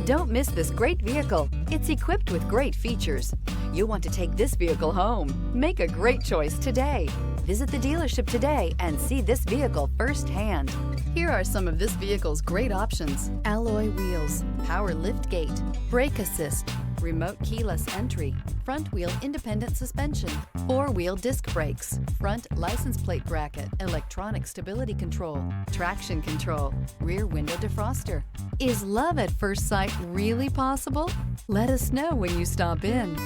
Don't miss this great vehicle. It's equipped with great features. You'll want to take this vehicle home. Make a great choice today. Visit the dealership today and see this vehicle firsthand. Here are some of this vehicle's great options: alloy wheels, power lift gate, brake assist, remote keyless entry, front wheel independent suspension, four-wheel disc brakes, front license plate bracket, electronic stability control, traction control, rear window defroster. Is love at first sight really possible? Let us know when you stop in.